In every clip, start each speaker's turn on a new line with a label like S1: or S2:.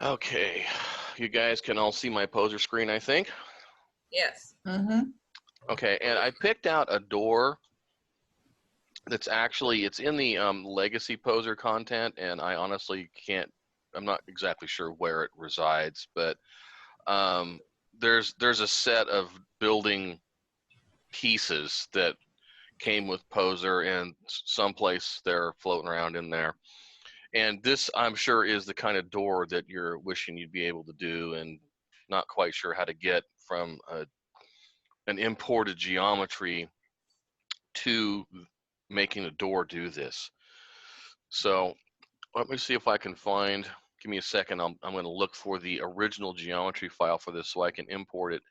S1: Okay, you guys can all see my poser screen, I think.
S2: Yes.
S3: Mm-hmm.
S1: Okay, and I picked out a door that's actually, it's in the legacy poser content, and I honestly can't, I'm not exactly sure where it resides, but there's a set of building pieces that came with poser, and someplace they're floating around in there. And this, I'm sure, is the kind of door that you're wishing you'd be able to do, and not quite sure how to get from an imported geometry to making a door do this. So let me see if I can find, give me a second, I'm going to look for the original geometry file for this so I can import it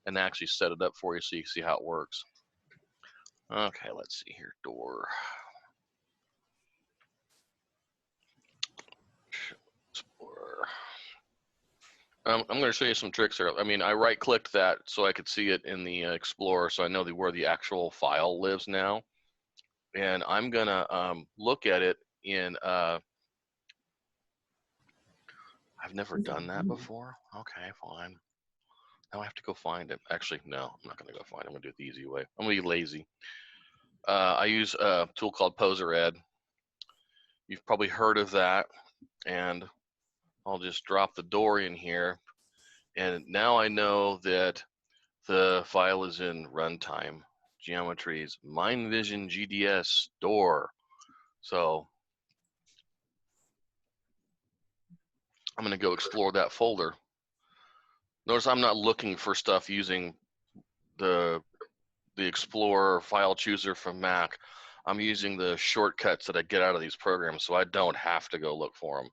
S1: and actually set it up for you so you can see how it works. Okay, let's see here, door. Explorer. I'm going to show you some tricks here. I mean, I right-clicked that so I could see it in the Explorer, so I know where the actual file lives now. And I'm going to look at it in, I've never done that before. Okay, fine. Now I have to go find it. Actually, no, I'm not going to go find it. I'm going to do it the easy way. I'm going to be lazy. I use a tool called PoserEd. You've probably heard of that. And I'll just drop the door in here. And now I know that the file is in runtime. Geometries, MindVision GDS door. So I'm going to go explore that folder. Notice I'm not looking for stuff using the Explorer file chooser from Mac. I'm using the shortcuts that I get out of these programs, so I don't have to go look for them.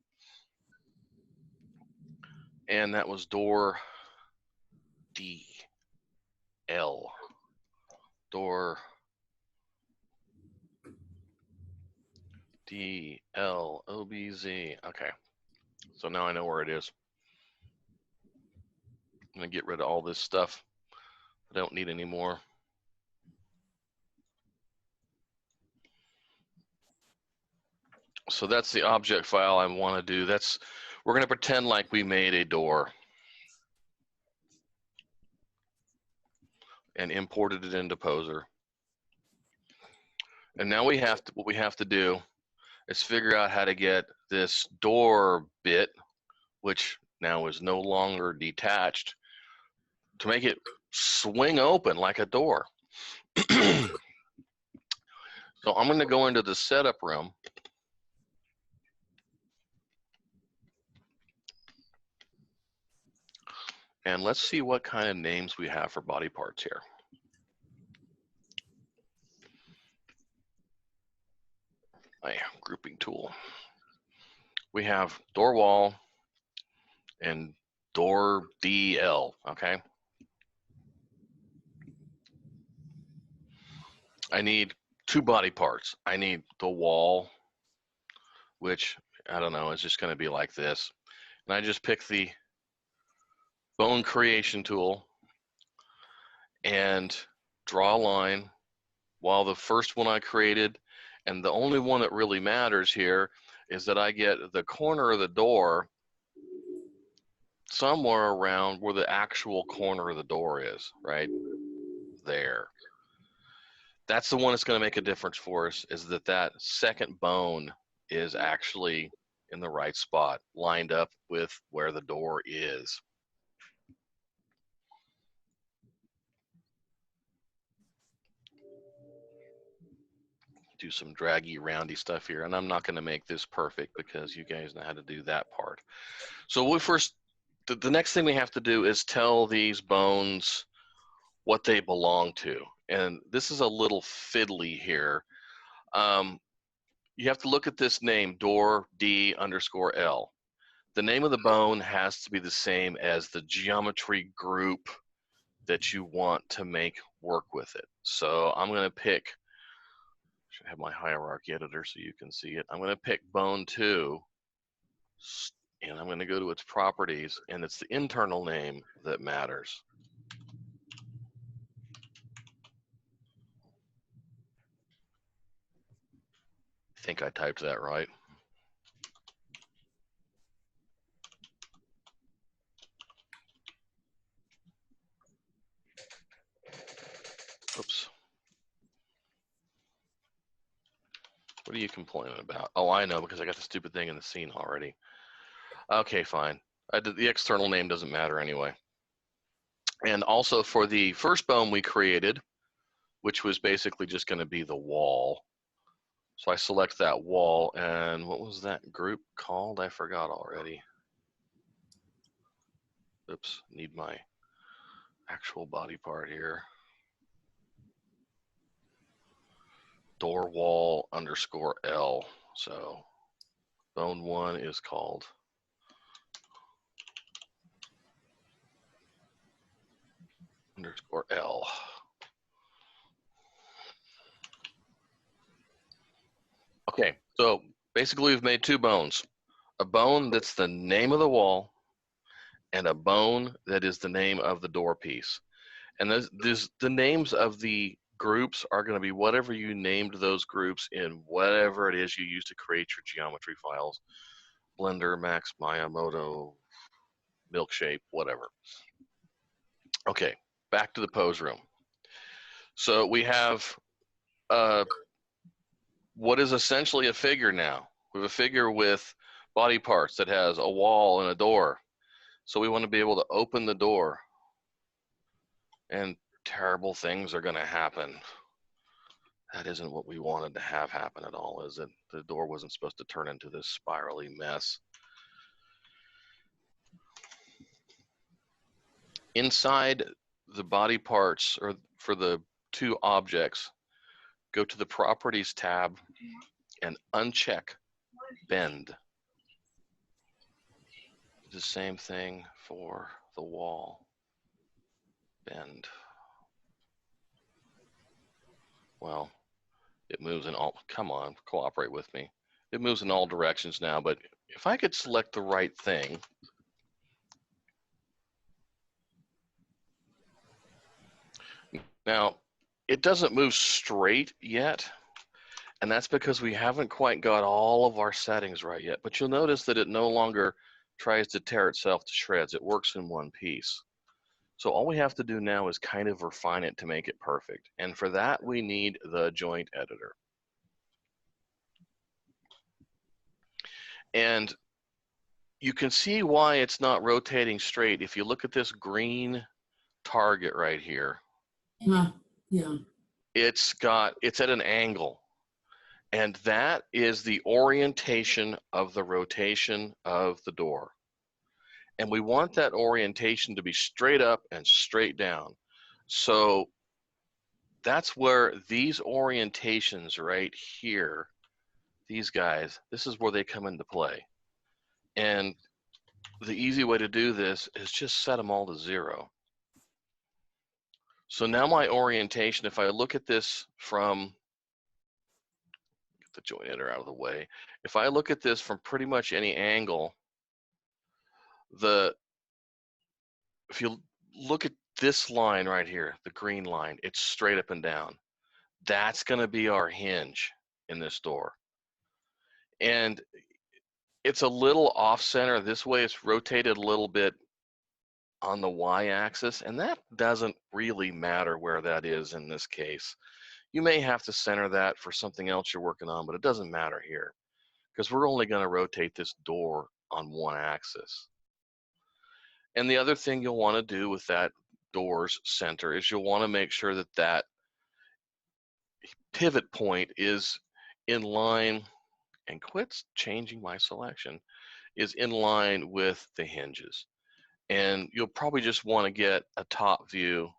S1: And that was door D L. Door D L O B Z. Okay. So now I know where it is. I'm going to get rid of all this stuff I don't need anymore. So that's the object file I want to do. We're going to pretend like we made a door and imported it into Poser. And now what we have to do is figure out how to get this door bit, which now is no longer detached, to make it swing open like a door. So I'm going to go into the setup room. And let's see what kind of names we have for body parts here. My grouping tool. We have door wall and door DL, okay? I need two body parts. I need the wall, which, I don't know, is just going to be like this. And I just pick the bone creation tool and draw a line while the first one I created, and the only one that really matters here is that I get the corner of the door somewhere around where the actual corner of the door is, right there. That's the one that's going to make a difference for us, is that second bone is actually in the right spot, lined up with where the door is. Do some draggy, roundy stuff here, and I'm not going to make this perfect because you guys know how to do that part. So the next thing we have to do is tell these bones what they belong to, and this is a little fiddly here. You have to look at this name, door D_L. The name of the bone has to be the same as the geometry group that you want to make work with it. So I'm going to pick, I should have my hierarchy editor so you can see it. I'm going to pick bone 2, and I'm going to go to its properties, and it's the internal name that matters. I think I typed that right. What are you complaining about? Oh, I know, because I got the stupid thing in the scene already. Okay, fine. The external name doesn't matter anyway. And also for the first bone we created, which was basically just going to be the wall. So I select that wall, and what was that group called? I forgot already. Oops, need my actual body part here. Door wall underscore L. So bone 1 is called underscore L. Okay, so basically we've made two bones. A bone that's the name of the wall, and a bone that is the name of the door piece. And the names of the groups are going to be whatever you named those groups in whatever it is you use to create your geometry files. Blender, Max, Maya, Moto, Milkshape, whatever. Okay, back to the pose room. So we have what is essentially a figure now. We have a figure with body parts that has a wall and a door. So we want to be able to open the door, and terrible things are going to happen. That isn't what we wanted to have happen at all, is it? The door wasn't supposed to turn into this spirally mess. Inside the body parts, or for the two objects, go to the Properties tab and uncheck Bend. The same thing for the wall. Bend. Well, it moves in all, come on, cooperate with me. It moves in all directions now, but if I could select the right thing, now it doesn't move straight yet, and that's because we haven't quite got all of our settings right yet. But you'll notice that it no longer tries to tear itself to shreds. It works in one piece. So all we have to do now is kind of refine it to make it perfect. And for that, we need the joint editor. And you can see why it's not rotating straight. If you look at this green target right here,
S2: Yeah.
S1: it's at an angle. And that is the orientation of the rotation of the door. And we want that orientation to be straight up and straight down. So that's where these orientations right here, these guys, this is where they come into play. And the easy way to do this is just set them all to 0. So now my orientation, if I look at this from, get the joint editor out of the way, if I look at this from pretty much any angle, if you look at this line right here, the green line, it's straight up and down. That's going to be our hinge in this door. And it's a little off center. This way it's rotated a little bit on the y-axis, and that doesn't really matter where that is in this case. You may have to center that for something else you're working on, but it doesn't matter here because we're only going to rotate this door on one axis. And the other thing you'll want to do with that door's center is you'll want to make sure that that pivot point is in line, and quits changing my selection, is in line with the hinges. And you'll probably just want to get a top view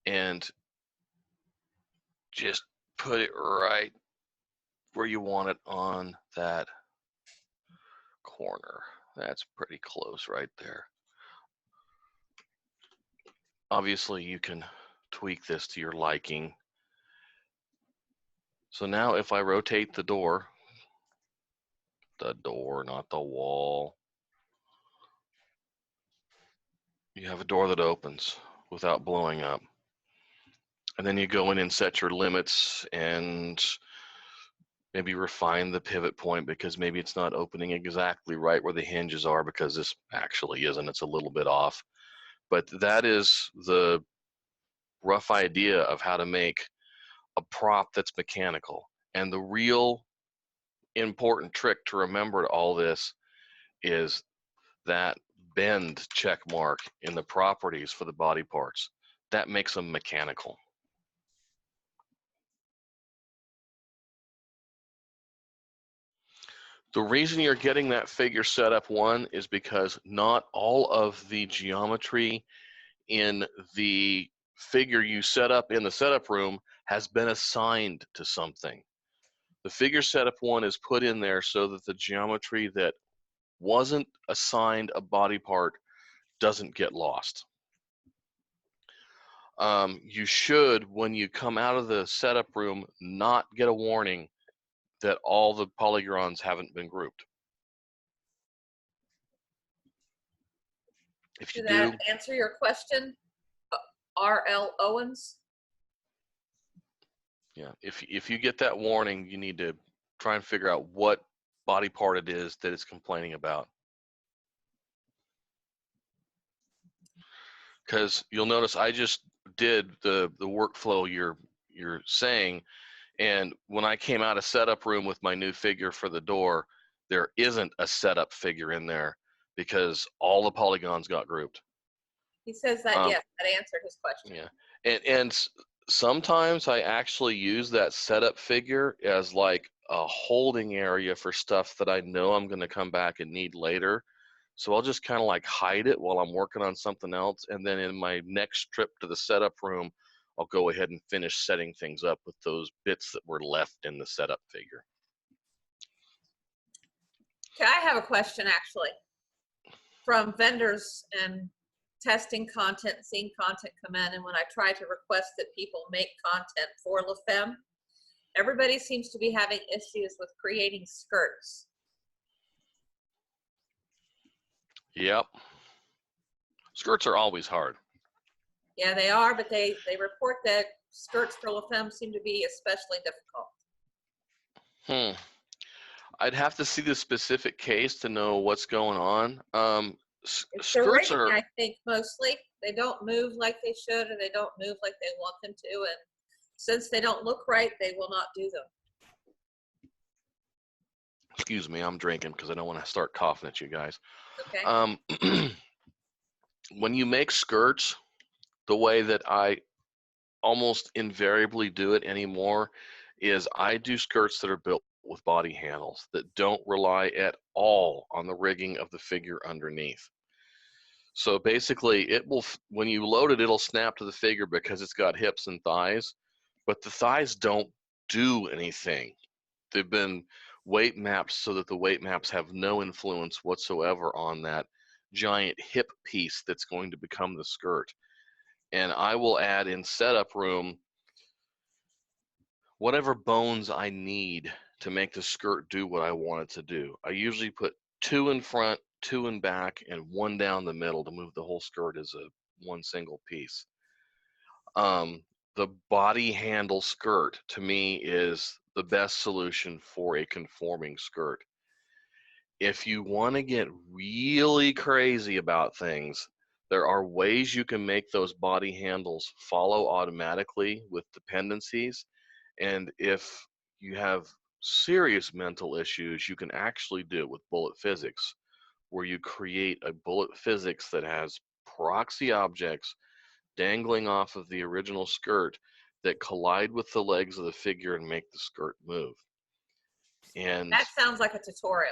S1: and just put it right where you want it on that corner. That's pretty close right there. Obviously, you can tweak this to your liking. So now if I rotate the door, not the wall, you have a door that opens without blowing up. And then you go in and set your limits and maybe refine the pivot point because maybe it's not opening exactly right where the hinges are, because this actually isn't, it's a little bit off. But that is the rough idea of how to make a prop that's mechanical. And the real important trick to remember to all this is that bend check mark in the properties for the body parts. That makes them mechanical. The reason you're getting that figure set up, one, is because not all of the geometry in the figure you set up in the setup room has been assigned to something. The figure setup one is put in there so that the geometry that wasn't assigned a body part doesn't get lost. You should, when you come out of the setup room, not get a warning that all the polygons haven't been grouped. If you
S2: Did that answer your question, R.L. Owens?
S1: Yeah, if you get that warning, you need to try and figure out what body part it is that it's complaining about. Because you'll notice I just did the workflow you're saying, and when I came out of setup room with my new figure for the door, there isn't a setup figure in there because all the polygons got grouped.
S2: He says that, yes, that answered his question.
S1: Yeah, and sometimes I actually use that setup figure as like a holding area for stuff that I know I'm going to come back and need later. So I'll just kind of like hide it while I'm working on something else. And then in my next trip to the setup room, I'll go ahead and finish setting things up with those bits that were left in the setup figure.
S2: Okay, I have a question actually from vendors and testing content, seeing content come in. And when I try to request that people make content for LaFemme, everybody seems to be having issues with creating skirts.
S1: Yep. Skirts are always hard.
S2: Yeah, they are, but they report that skirts for LaFemme seem to be especially difficult.
S1: I'd have to see the specific case to know what's going on.
S2: It's the rigging, I think, mostly. They don't move like they should, or they don't move like they want them to, and since they don't look right, they will not do them.
S1: Excuse me, I'm drinking because I don't want to start coughing at you guys.
S2: Okay.
S1: When you make skirts, the way that I almost invariably do it anymore is I do skirts that are built with body handles that don't rely at all on the rigging of the figure underneath. So basically, it will, when you load it, it'll snap to the figure because it's got hips and thighs, but the thighs don't do anything. They've been weight mapped so that the weight maps have no influence whatsoever on that giant hip piece that's going to become the skirt. And I will add in setup room whatever bones I need to make the skirt do what I want it to do. I usually put 2 in front, 2 in back, and 1 down the middle to move the whole skirt as a one single piece. The body handle skirt to me is the best solution for a conforming skirt. If you want to get really crazy about things, there are ways you can make those body handles follow automatically with dependencies. And if you have serious mental issues, you can actually do it with bullet physics, where you create a bullet physics that has proxy objects dangling off of the original skirt that collide with the legs of the figure and make the skirt move. And
S2: that sounds like a tutorial.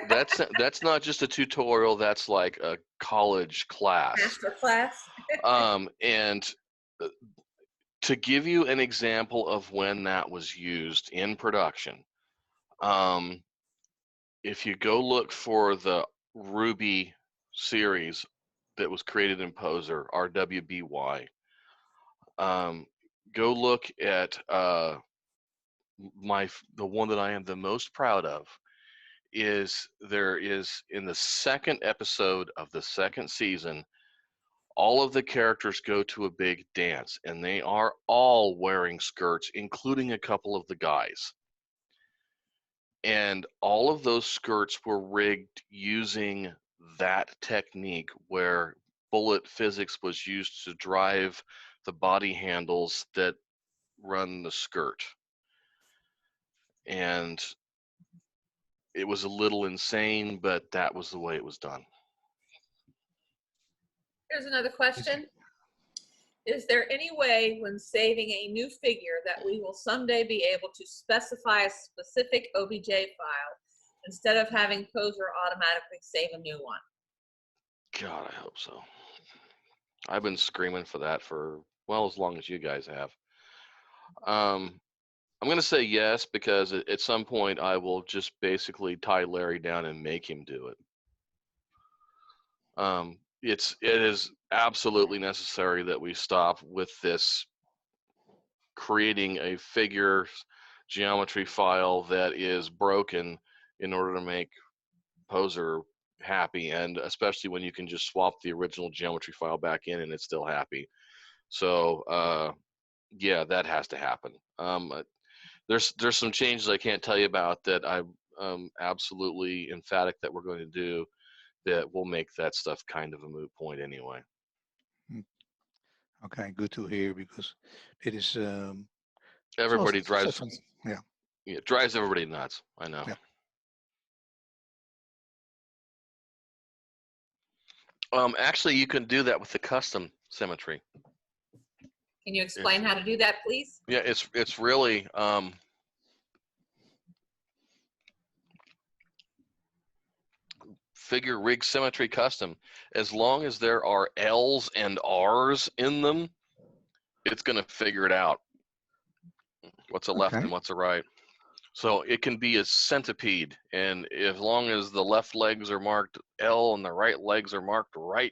S1: that's not just a tutorial, that's like a college class.
S2: Master class.
S1: And to give you an example of when that was used in production, if you go look for the Ruby series that was created in Poser, RWBY, go look at the one that I am the most proud of. There is in the second episode of the second season, all of the characters go to a big dance, and they are all wearing skirts, including a couple of the guys. And all of those skirts were rigged using that technique where bullet physics was used to drive the body handles that run the skirt. And it was a little insane, but that was the way it was done.
S2: Here's another question. Is there any way when saving a new figure that we will someday be able to specify a specific OBJ file instead of having Poser automatically save a new one?
S1: God, I hope so. I've been screaming for that for, well, as long as you guys have. I'm going to say yes, because at some point I will just basically tie Larry down and make him do it. It is absolutely necessary that we stop with this creating a figure geometry file that is broken in order to make Poser happy, and especially when you can just swap the original geometry file back in and it's still happy. So yeah, that has to happen. There's some changes I can't tell you about that I'm absolutely emphatic that we're going to do that will make that stuff kind of a moot point anyway.
S3: Okay, good to hear, because it is.
S1: Everybody drives.
S3: Yeah.
S1: Yeah, it drives everybody nuts. I know.
S3: Yeah.
S1: Actually, you can do that with the custom symmetry.
S2: Can you explain how to do that, please?
S1: Yeah, it's really figure rig symmetry custom. As long as there are L's and R's in them, it's going to figure it out. What's a left and what's a right. So it can be a centipede, and as long as the left legs are marked L and the right legs are marked right,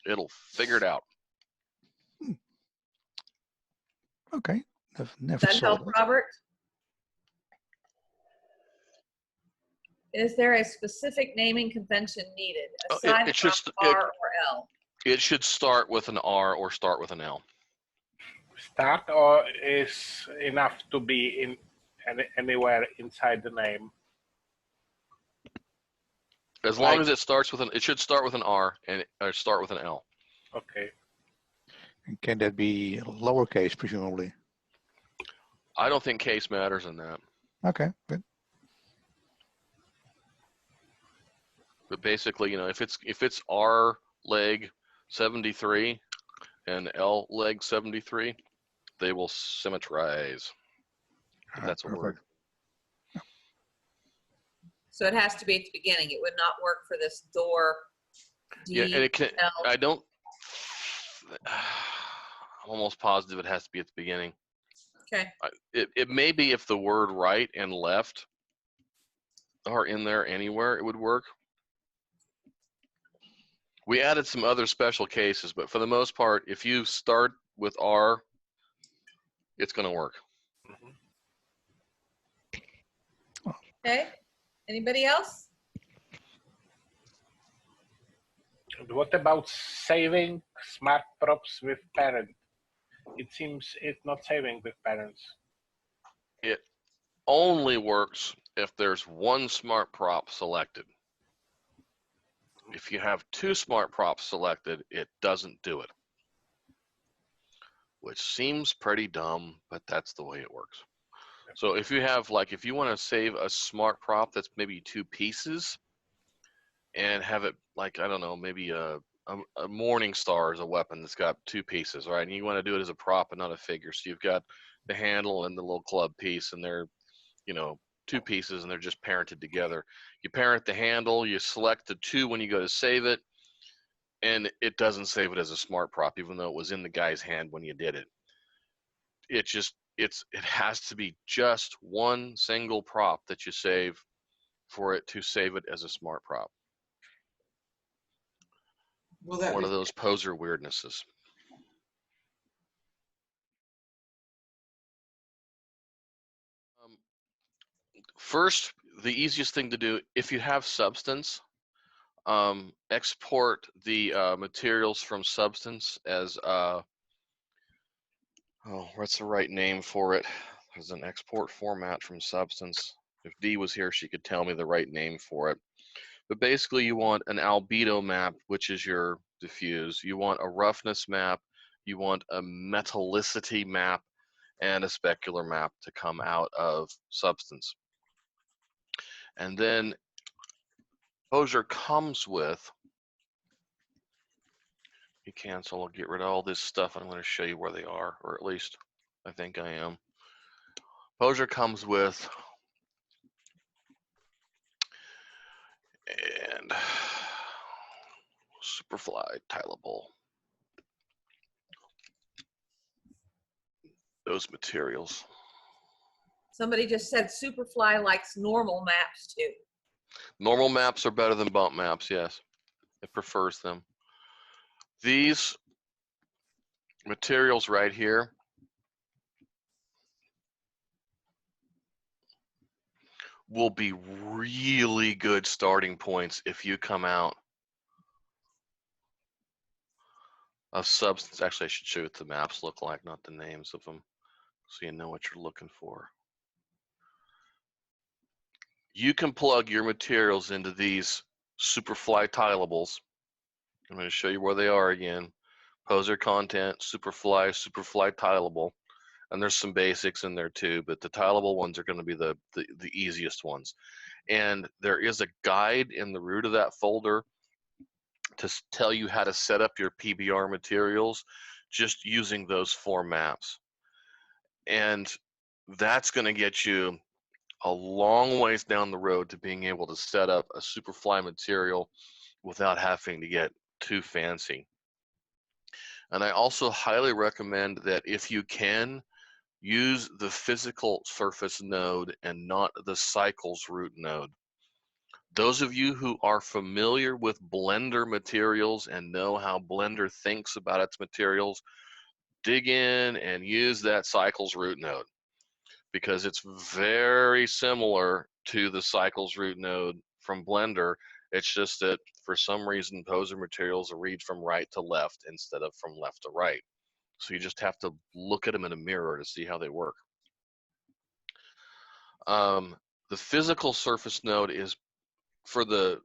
S1: it'll figure it out.
S3: Okay. Never
S2: Does that
S3: saw
S2: help,
S3: that.
S2: Robert? Is there a specific naming convention needed aside from R or L?
S1: It should start with an R or start with an L.
S4: Start or is enough to be in anywhere inside the name?
S1: As long as it starts with it should start with an R and start with an L.
S4: Okay.
S3: And can that be lowercase, presumably?
S1: I don't think case matters in that.
S3: Okay, good.
S1: But basically, you know, if it's R leg 73 and L leg 73, they will symmetrize. That's a word.
S2: So it has to be at the beginning. It would not work for this door. D,
S1: Yeah, and it can.
S2: L.
S1: I'm almost positive it has to be at the beginning.
S2: Okay.
S1: It may be if the word right and left are in there anywhere, it would work. We added some other special cases, but for the most part, if you start with R, it's going to work.
S2: Okay. Anybody else?
S4: What about saving smart props with parent? It seems it's not saving with parents.
S1: It only works if there's one smart prop selected. If you have two smart props selected, it doesn't do it. Which seems pretty dumb, but that's the way it works. So if you have, like, if you want to save a smart prop that's maybe two pieces and have it, like, I don't know, maybe a Morning Star is a weapon that's got two pieces, right? And you want to do it as a prop and not a figure. So you've got the handle and the little club piece, and they're, you know, two pieces and they're just parented together. You parent the handle, you select the two when you go to save it, and it doesn't save it as a smart prop, even though it was in the guy's hand when you did it. It has to be just one single prop that you save for it to save it as a smart prop. One of those poser weirdnesses. First, the easiest thing to do, if you have Substance, export the materials from Substance as what's the right name for it? There's an export format from Substance. If Dee was here, she could tell me the right name for it. But basically, you want an albedo map, which is your diffuse. You want a roughness map. You want a metallicity map, and a specular map to come out of Substance. And then Poser comes with, you cancel, I'll get rid of all this stuff. I'm going to show you where they are, or at least I think I am. Poser comes with, and Superfly tileable. Those materials.
S2: Somebody just said Superfly likes normal maps too.
S1: Normal maps are better than bump maps, yes. It prefers them. These materials right here will be really good starting points if you come out of Substance. Actually, I should show you what the maps look like, not the names of them, so you know what you're looking for. You can plug your materials into these Superfly tileables. I'm going to show you where they are again. Poser content, Superfly, Superfly tileable. And there's some basics in there too, but the tileable ones are going to be the easiest ones. And there is a guide in the root of that folder to tell you how to set up your PBR materials just using those 4 maps. And that's going to get you a long ways down the road to being able to set up a Superfly material without having to get too fancy. And I also highly recommend that if you can, use the physical surface node and not the cycles root node. Those of you who are familiar with Blender materials and know how Blender thinks about its materials, dig in and use that cycles root node, because it's very similar to the cycles root node from Blender. It's just that for some reason Poser materials are read from right to left instead of from left to right. So you just have to look at them in a mirror to see how they work. The physical surface node is for the,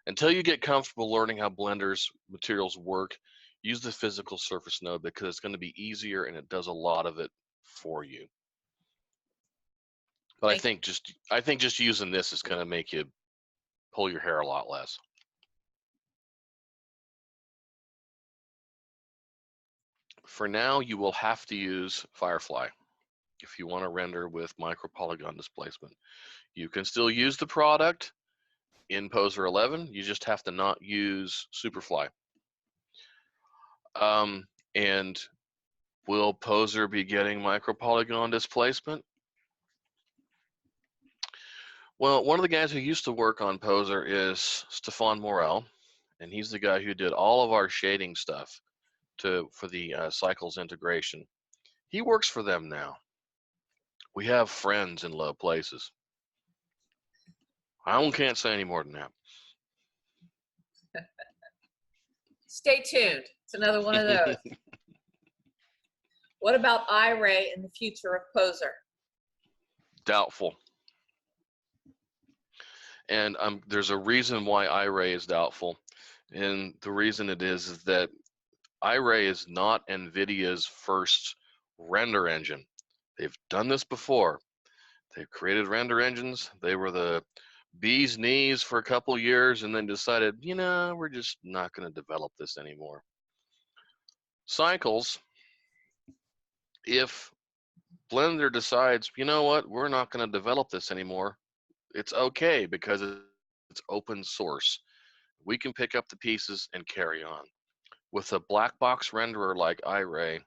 S1: until you get comfortable learning how Blender's materials work, use the physical surface node because it's going to be easier and it does a lot of it for you. But I think just using this is going to make you pull your hair a lot less. For now, you will have to use Firefly if you want to render with micropolygon displacement. You can still use the product in Poser 11. You just have to not use Superfly. And will Poser be getting micropolygon displacement? Well, one of the guys who used to work on Poser is Stefan Morel, and he's the guy who did all of our shading stuff for the cycles integration. He works for them now. We have friends in low places. I can't say any more than that.
S2: Stay tuned. It's another one of those. What about iRay in the future of Poser?
S1: Doubtful. And there's a reason why iRay is doubtful. And the reason it is that iRay is not NVIDIA's first render engine. They've done this before. They've created render engines. They were the bee's knees for a couple years and then decided, you know, we're just not going to develop this anymore. Cycles, if Blender decides, you know what, we're not going to develop this anymore, it's okay because it's open source. We can pick up the pieces and carry on. With a black box renderer like iRay,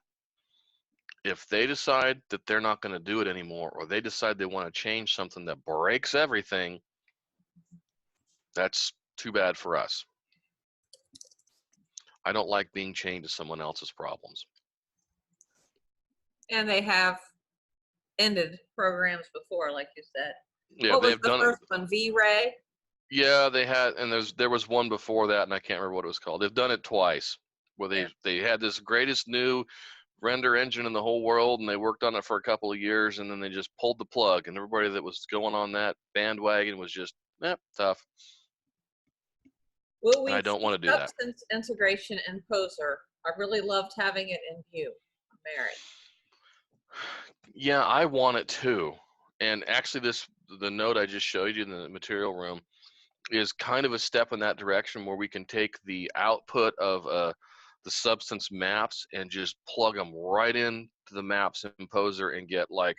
S1: if they decide that they're not going to do it anymore, or they decide they want to change something that breaks everything, that's too bad for us. I don't like being chained to someone else's problems.
S2: And they have ended programs before, like you said.
S1: Yeah,
S2: what was
S1: they've
S2: the
S1: done
S2: first
S1: it.
S2: one? V-Ray?
S1: Yeah, they had, and there was one before that, and I can't remember what it was called. They've done it twice, where they had this greatest new render engine in the whole world, and they worked on it for a couple of years, and then they just pulled the plug, and everybody that was going on that bandwagon was just, tough.
S2: Will we
S1: I don't want to do that.
S2: Substance integration in Poser? I really loved having it in View. Mary.
S1: Yeah, I want it too. And actually, the note I just showed you in the material room is kind of a step in that direction, where we can take the output of the substance maps and just plug them right into the maps in Poser and get like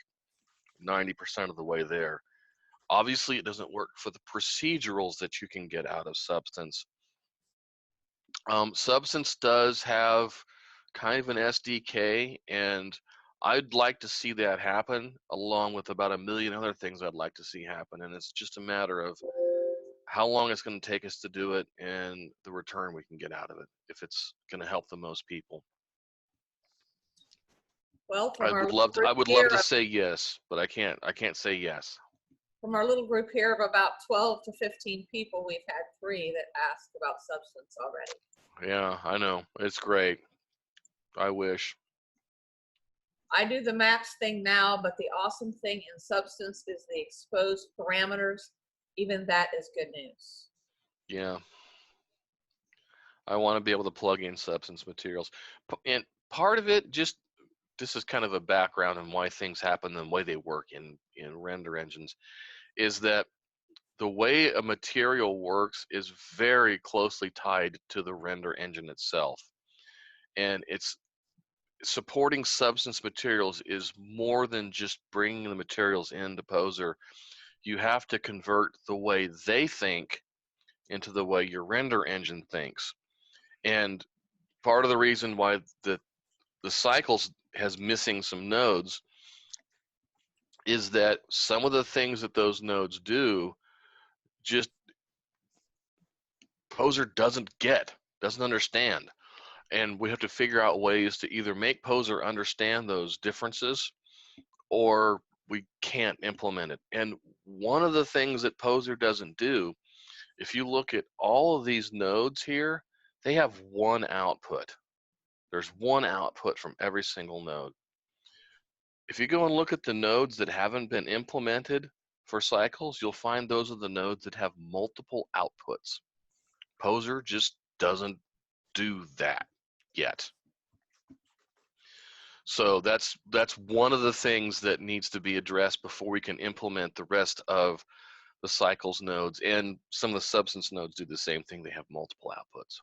S1: 90% of the way there. Obviously, it doesn't work for the procedurals that you can get out of Substance. Substance does have kind of an SDK, and I'd like to see that happen, along with about a million other things I'd like to see happen. And it's just a matter of how long it's going to take us to do it and the return we can get out of it, if it's going to help the most people.
S2: Well,
S1: I would love to say yes, but I can't say yes.
S2: From our little group here of about 12 to 15 people, we've had 3 that asked about Substance already.
S1: Yeah, I know. It's great. I wish.
S2: I do the maps thing now, but the awesome thing in Substance is the exposed parameters. Even that is good news.
S1: Yeah. I want to be able to plug in substance materials. And part of it, just this is kind of a background on why things happen the way they work in render engines, is that the way a material works is very closely tied to the render engine itself. And it's supporting substance materials is more than just bringing the materials into Poser. You have to convert the way they think into the way your render engine thinks. And part of the reason why the cycles has missing some nodes is that some of the things that those nodes do, just Poser doesn't understand. And we have to figure out ways to either make Poser understand those differences, or we can't implement it. And one of the things that Poser doesn't do, if you look at all of these nodes here, they have one output. There's one output from every single node. If you go and look at the nodes that haven't been implemented for cycles, you'll find those are the nodes that have multiple outputs. Poser just doesn't do that yet. So that's one of the things that needs to be addressed before we can implement the rest of the cycles nodes. And some of the substance nodes do the same thing. They have multiple outputs.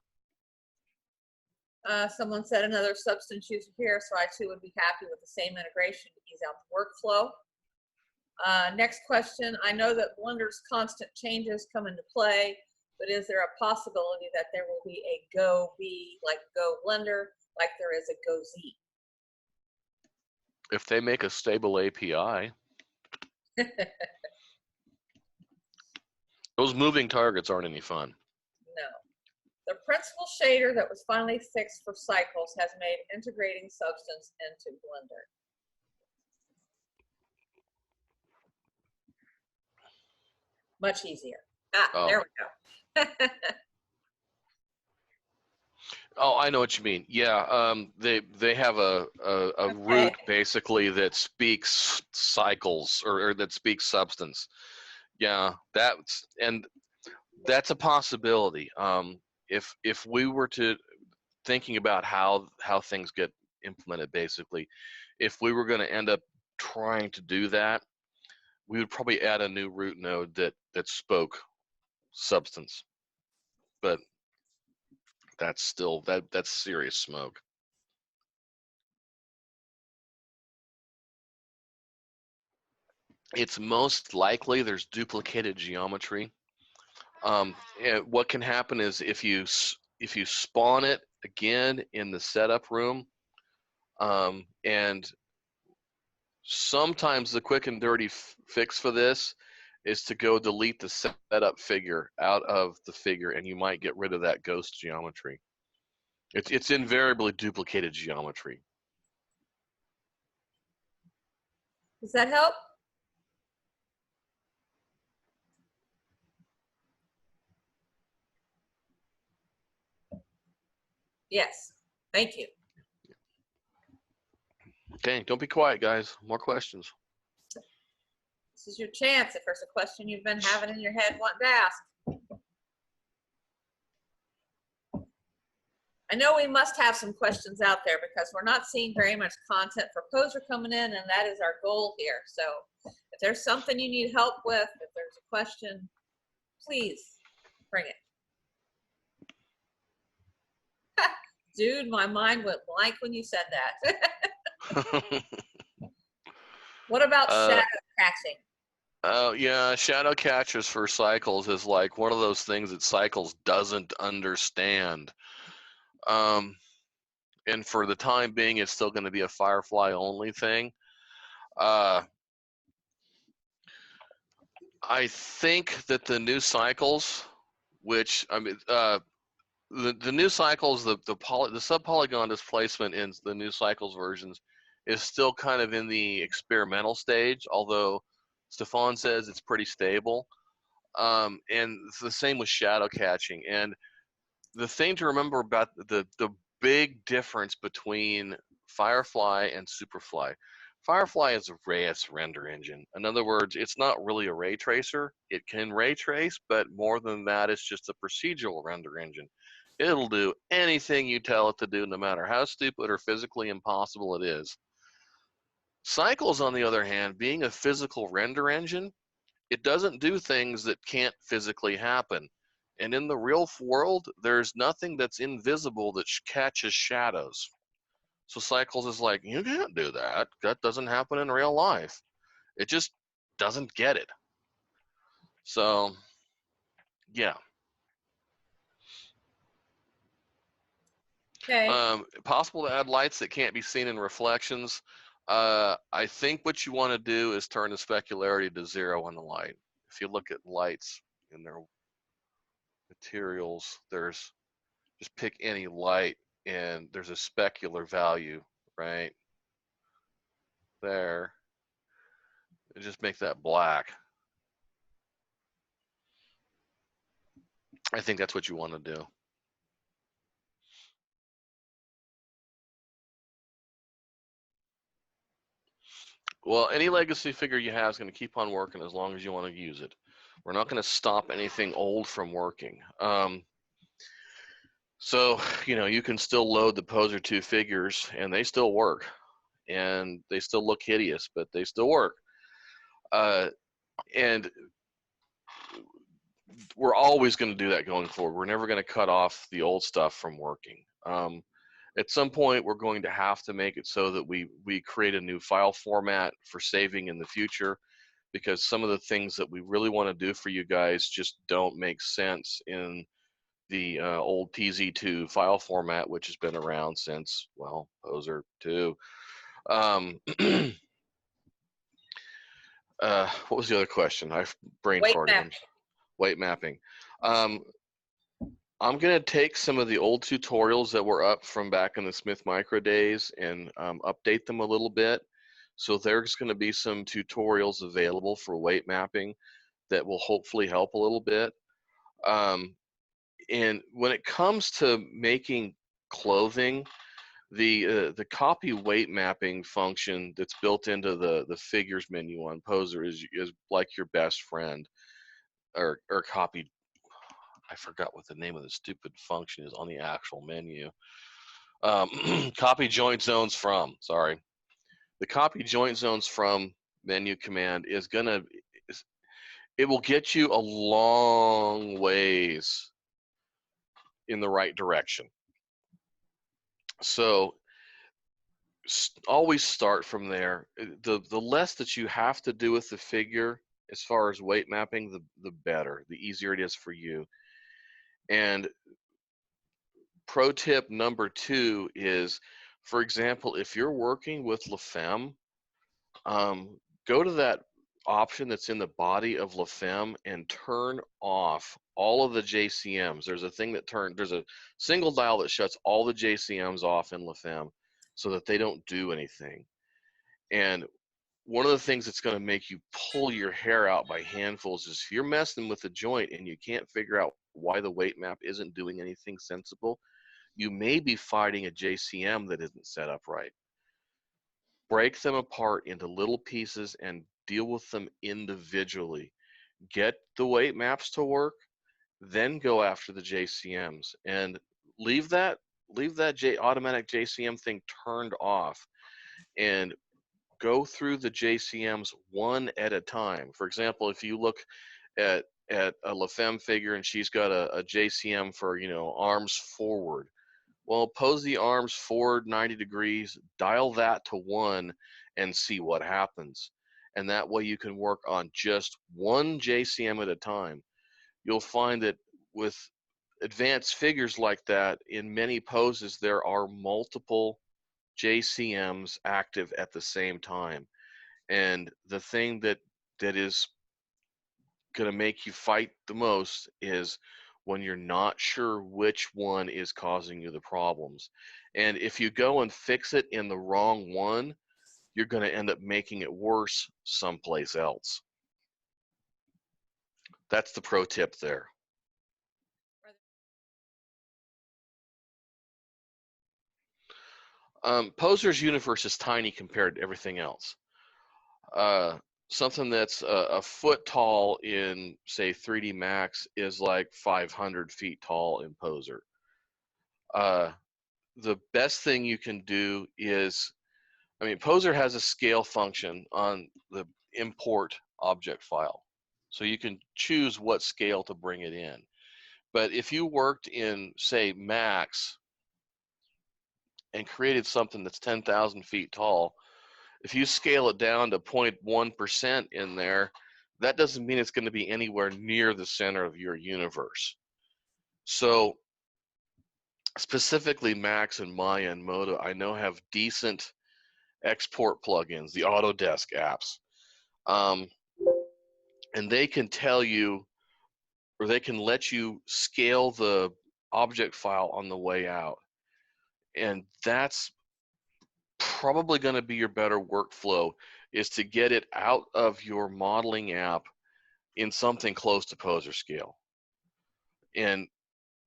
S2: Someone said another Substance user here, so I too would be happy with the same integration to ease out the workflow. Next question, I know that Blender's constant changes come into play, but is there a possibility that there will be a Go B, like Go Blender, like there is a Go Z?
S1: If they make a stable API, those moving targets aren't any fun.
S2: No. The principal shader that was finally fixed for cycles has made integrating Substance into Blender. Much easier. There we go.
S1: Oh, I know what you mean. Yeah, they have a root basically that speaks cycles or that speaks substance. Yeah, that's a possibility. If we were to thinking about how things get implemented, basically, if we were going to end up trying to do that, we would probably add a new root node that spoke substance. But that's still that's serious smoke. It's most likely there's duplicated geometry. What can happen is if you spawn it again in the setup room, and sometimes the quick and dirty fix for this is to go delete the setup figure out of the figure, and you might get rid of that ghost geometry. It's invariably duplicated geometry.
S2: Does that help? Yes, thank you.
S1: Okay, don't be quiet, guys. More questions.
S2: This is your chance if there's a question you've been having in your head wanting to ask. I know we must have some questions out there because we're not seeing very much content for Poser coming in, and that is our goal here. So if there's something you need help with, if there's a question, please bring it. Dude, my mind went blank when you said that. What about shadow catching?
S1: Oh yeah, shadow catchers for Cycles is like one of those things that Cycles doesn't understand. And for the time being, it's still going to be a Firefly only thing. I think that the new Cycles, which I mean, the new Cycles, the subpolygon displacement in the new Cycles versions is still kind of in the experimental stage, although Stefan says it's pretty stable. And it's the same with shadow catching. And the thing to remember about the big difference between Firefly and Superfly. Firefly is a RAYS render engine. In other words, it's not really a ray tracer. It can ray trace, but more than that, it's just a procedural render engine. It'll do anything you tell it to do, no matter how stupid or physically impossible it is. Cycles, on the other hand, being a physical render engine, it doesn't do things that can't physically happen. And in the real world, there's nothing that's invisible that catches shadows. So Cycles is like, you can't do that. That doesn't happen in real life. It just doesn't get it. So, yeah.
S2: Okay.
S1: Possible to add lights that can't be seen in reflections. I think what you want to do is turn the specularity to 0 on the light. If you look at lights in their materials, there's just pick any light and there's a specular value right there, and just make that black. I think that's what you want to do. Well, any legacy figure you have is going to keep on working as long as you want to use it. We're not going to stop anything old from working. So, you know, you can still load the Poser 2 figures and they still work. And they still look hideous, but they still work. And we're always going to do that going forward. We're never going to cut off the old stuff from working. At some point, we're going to have to make it so that we create a new file format for saving in the future, because some of the things that we really want to do for you guys just don't make sense in the old PZ2 file format, which has been around since, well, Poser 2. What was the other question? I brain farted. Weight mapping. I'm going to take some of the old tutorials that were up from back in the Smith Micro days and update them a little bit. So there's going to be some tutorials available for weight mapping that will hopefully help a little bit. And when it comes to making clothing, the copy weight mapping function that's built into the figures menu on Poser is like your best friend, or copy. I forgot what the name of the stupid function is on the actual menu. Copy joint zones from, sorry. The copy joint zones from menu command is it will get you a long ways in the right direction. So always start from there. The less that you have to do with the figure as far as weight mapping, the better, the easier it is for you. And pro tip number 2 is, for example, if you're working with LaFemme, go to that option that's in the body of LaFemme and turn off all of the JCMs. There's a single dial that shuts all the JCMs off in LaFemme so that they don't do anything. And one of the things that's going to make you pull your hair out by handfuls is if you're messing with a joint and you can't figure out why the weight map isn't doing anything sensible, you may be fighting a JCM that isn't set up right. Break them apart into little pieces and deal with them individually. Get the weight maps to work, then go after the JCMs, and leave that leave that automatic JCM thing turned off and go through the JCMs one at a time. For example, if you look at a LaFemme figure and she's got a JCM for, you know, arms forward. Well, pose the arms forward 90 degrees, dial that to 1 and see what happens. And that way you can work on just one JCM at a time. You'll find that with advanced figures like that, in many poses, there are multiple JCMs active at the same time. And the thing that is going to make you fight the most is when you're not sure which one is causing you the problems. And if you go and fix it in the wrong one, you're going to end up making it worse someplace else. That's the pro tip there. Poser's universe is tiny compared to everything else. Something that's a foot tall in, say, 3D Max is like 500 feet tall in Poser. The best thing you can do is, I mean, Poser has a scale function on the import object file. So you can choose what scale to bring it in. But if you worked in, say, Max and created something that's 10,000 feet tall, if you scale it down to 0.1% in there, that doesn't mean it's going to be anywhere near the center of your universe. So specifically Max and Maya and Modo, I know have decent export plugins, the Autodesk apps. And they can tell you, or they can let you scale the object file on the way out. And that's probably going to be your better workflow, is to get it out of your modeling app in something close to Poser scale. And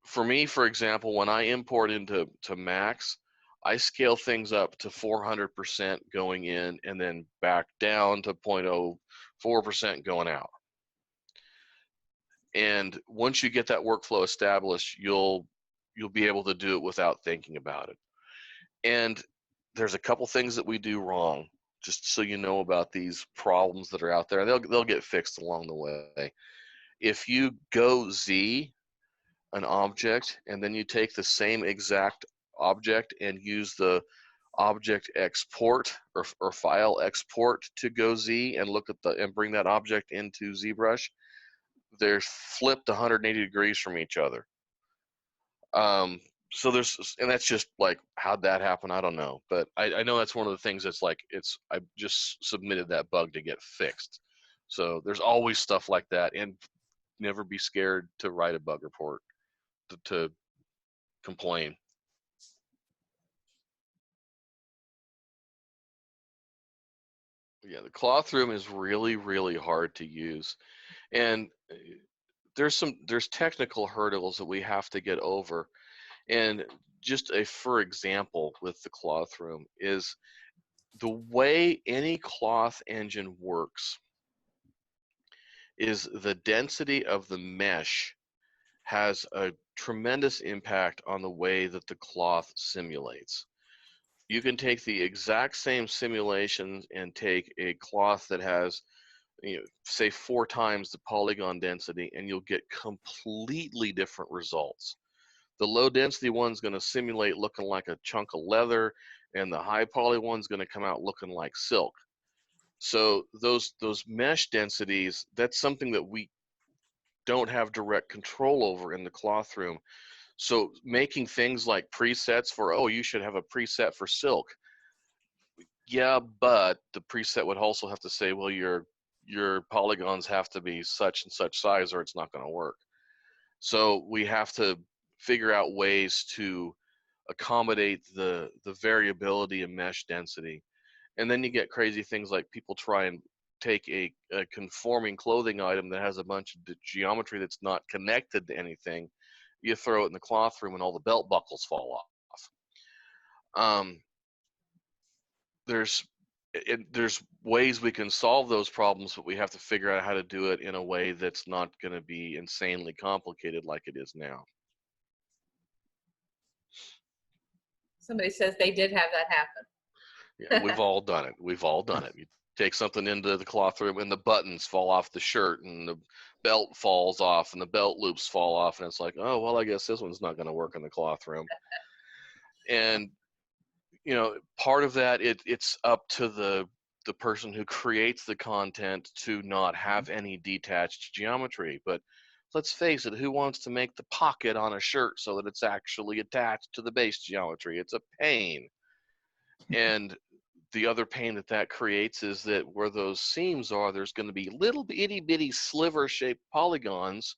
S1: for me, for example, when I import into Max, I scale things up to 400% going in and then back down to 0.04% going out. And once you get that workflow established, you'll be able to do it without thinking about it. And there's a couple things that we do wrong, just so you know about these problems that are out there. They'll get fixed along the way. If you go Z an object and then you take the same exact object and use the object export or file export to go Z and look at and bring that object into ZBrush, they're flipped 180 degrees from each other. So and that's just like, how'd that happen? I don't know, but I know that's one of the things that's like, I just submitted that bug to get fixed. So there's always stuff like that, and never be scared to write a bug report to complain. Yeah, the Clothroom is really, really hard to use, and there's technical hurdles that we have to get over. And just for example with the Clothroom is the way any cloth engine works is the density of the mesh has a tremendous impact on the way that the cloth simulates. You can take the exact same simulations and take a cloth that has, say 4 times the polygon density, and you'll get completely different results. The low density one's going to simulate looking like a chunk of leather, and the high poly one's going to come out looking like silk. So those mesh densities, that's something that we don't have direct control over in the Clothroom. So making things like presets for, oh, you should have a preset for silk. Yeah, but the preset would also have to say, well, your polygons have to be such and such size or it's not going to work. So we have to figure out ways to accommodate the variability in mesh density. And then you get crazy things like people try and take a conforming clothing item that has a bunch of geometry that's not connected to anything. You throw it in the Clothroom and all the belt buckles fall off. There's ways we can solve those problems, but we have to figure out how to do it in a way that's not going to be insanely complicated like it is now.
S2: Somebody says they did have that happen.
S1: Yeah, we've all done it. We've all done it. You take something into the cloth room and the buttons fall off the shirt and the belt falls off and the belt loops fall off and it's like, oh, well, I guess this one's not going to work in the cloth room. And, you know, part of that, it's up to the person who creates the content to not have any detached geometry. But let's face it, who wants to make the pocket on a shirt so that it's actually attached to the base geometry? It's a pain. And the other pain that creates is that where those seams are, there's going to be little itty bitty sliver shaped polygons.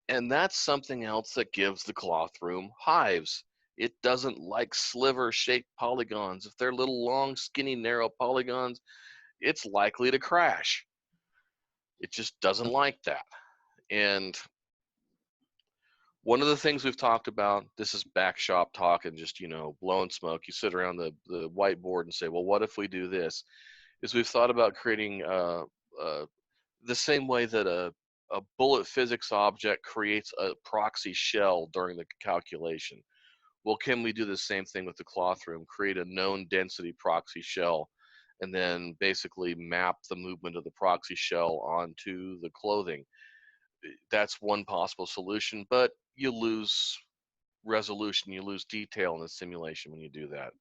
S1: And that's something else that gives the cloth room hives. It doesn't like sliver shaped polygons. If they're little long, skinny, narrow polygons, it's likely to crash. It just doesn't like that. And one of the things we've talked about, this is back shop talk and just, you know, blowing smoke. You sit around the whiteboard and say, well, what if we do this? Is we've thought about creating the same way that a bullet physics object creates a proxy shell during the calculation. Well, can we do the same thing with the cloth room? Create a known density proxy shell and then basically map the movement of the proxy shell onto the clothing. That's one possible solution, but you lose resolution, you lose detail in the simulation when you do that.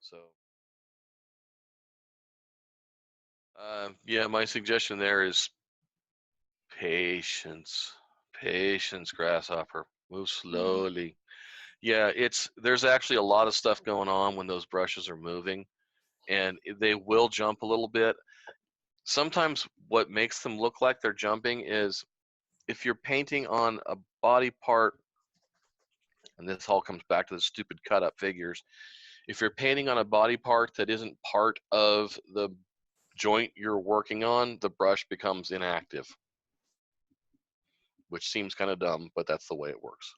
S1: So yeah, my suggestion there is patience, grasshopper, move slowly. Yeah, there's actually a lot of stuff going on when those brushes are moving, and they will jump a little bit. Sometimes what makes them look like they're jumping is if you're painting on a body part, and this all comes back to the stupid cut up figures. If you're painting on a body part that isn't part of the joint you're working on, the brush becomes inactive, which seems kind of dumb, but that's the way it works.